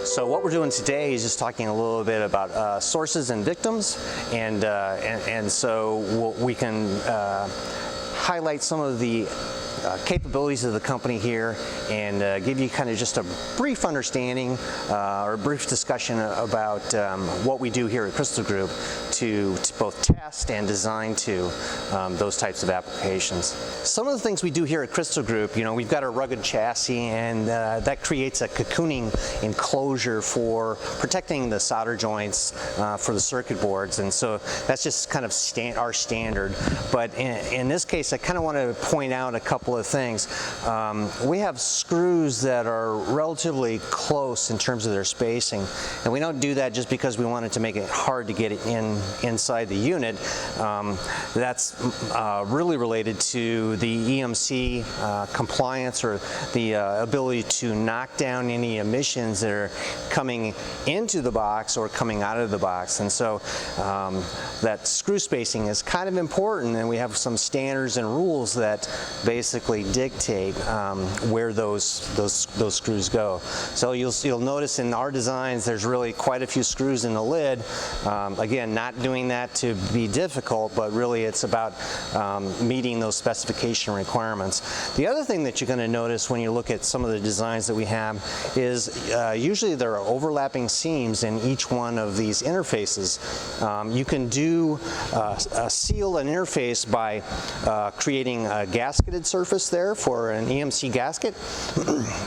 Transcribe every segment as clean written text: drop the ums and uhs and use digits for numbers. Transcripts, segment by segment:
So what we're doing today is just talking a little bit about sources and victims, and so we can highlight some of the capabilities of the company here and give you kind of just a brief understanding or a brief discussion about what we do here at Crystal Group to both test and design to those types of applications. Some of the things we do here at Crystal Group, you know, we've got a rugged chassis, and that creates a cocooning enclosure for protecting the solder joints for the circuit boards, and so that's just kind of our standard. But in this case, I kind of want to point out a couple of things. We have screws that are relatively close in terms of their spacing, and we don't do that just because we wanted to make it hard to get it inside the unit. That's really related to the EMC compliance, or the ability to knock down any emissions that are coming into the box or coming out of the box. And so that screw spacing is kind of important, and we have some standards and rules that basically dictate where those screws go. So you'll notice in our designs there's really quite a few screws in the lid. Again, not doing that to be difficult, but really it's about meeting those specification requirements. The other thing that you're going to notice when you look at some of the designs that we have is usually there are overlapping seams in each one of these interfaces. You can seal an interface by creating a gasketed surface there for an EMC gasket,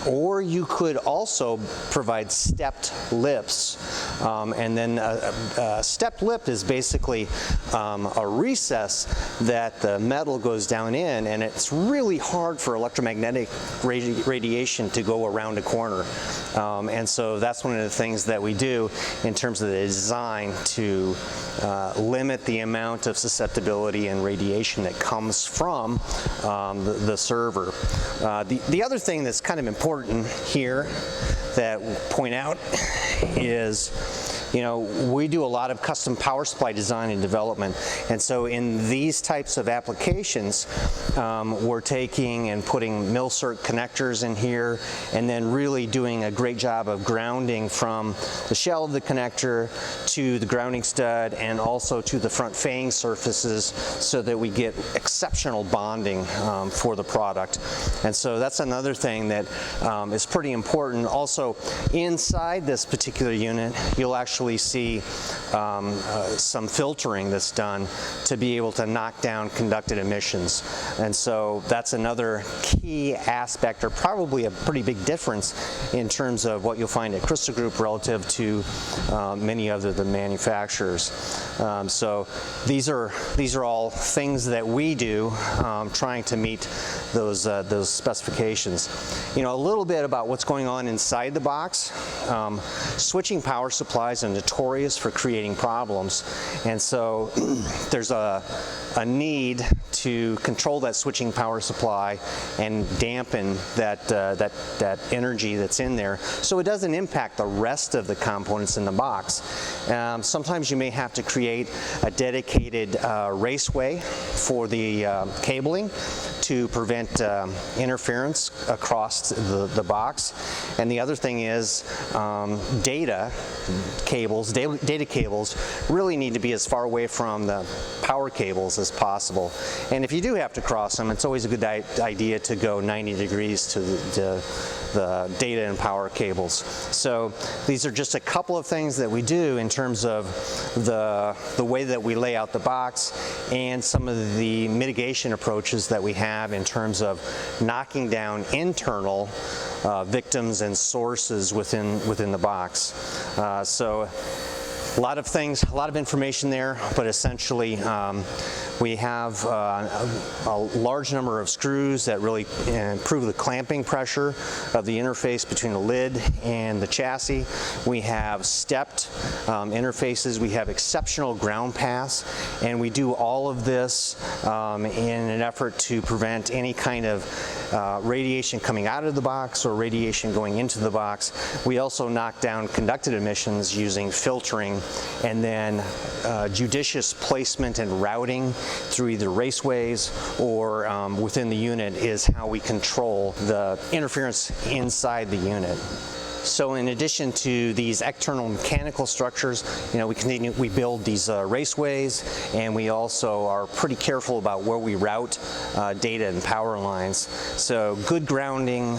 or you could also provide stepped lips, and then a stepped lip is basically a recess that the metal goes down in, and it's really hard for electromagnetic radiation to go around a corner, and so that's one of the things that we do in terms of the design to limit the amount of susceptibility and radiation that comes from the server. The other thing that's kind of important here that we'll point out is, you know, we do a lot of custom power supply design and development, and so in these types of applications, we're taking and putting mil-circ connectors in here, and then really doing a great job of grounding from the shell of the connector to the grounding stud and also to the front fang surfaces, so that we get exceptional bonding for the product. And so that's another thing that is pretty important. Also, inside this particular unit, you'll actually see some filtering that's done to be able to knock down conducted emissions. And so that's another key aspect, or probably a pretty big difference in terms of what you'll find at Crystal Group relative to many other the manufacturers. So these are all things that we do trying to meet those specifications. You know, a little bit about what's going on inside the box. Switching power supplies are notorious for creating problems, and so there's a need to control that switching power supply and dampen that energy that's in there, so it doesn't impact the rest of the components in the box. Sometimes you may have to create a dedicated raceway for the cabling to prevent interference across the box. And the other thing is data cables really need to be as far away from the power cables as possible. And if you do have to cross them, it's always a good idea to go 90 degrees to the data and power cables. So these are just a couple of things that we do in terms of the way that we lay out the box, and some of the mitigation approaches that we have in terms of knocking down internal victims and sources within the box. So a lot of things, a lot of information there, but essentially we have a large number of screws that really improve the clamping pressure of the interface between the lid and the chassis. We have stepped interfaces. We have exceptional ground paths, and we do all of this in an effort to prevent any kind of radiation coming out of the box or radiation going into the box. We also knock down conducted emissions using filtering, and then judicious placement and routing through either raceways or within the unit is how we control the interference inside the unit. So in addition to these external mechanical structures, we build these raceways, and we also are pretty careful about where we route data and power lines. So good grounding,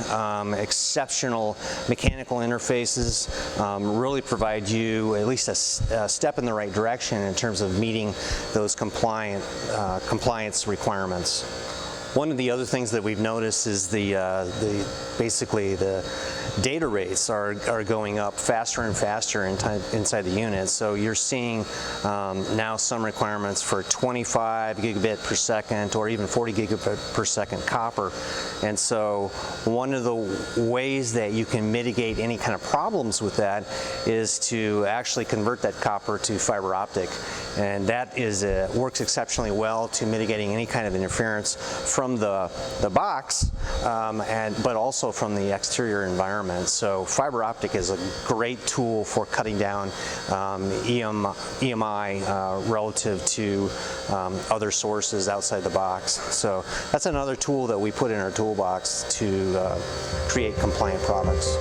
exceptional mechanical interfaces really provide you at least a step in the right direction in terms of meeting those compliance requirements. One of the other things that we've noticed is basically the data rates are going up faster and faster inside the unit. So you're seeing now some requirements for 25 gigabit per second or even 40 gigabit per second copper. And so one of the ways that you can mitigate any kind of problems with that is to actually convert that copper to fiber optic. And that works exceptionally well to mitigating any kind of interference from the box, but also from the exterior environment. So fiber optic is a great tool for cutting down EMI relative to other sources outside the box. So that's another tool that we put in our toolbox to create compliant products.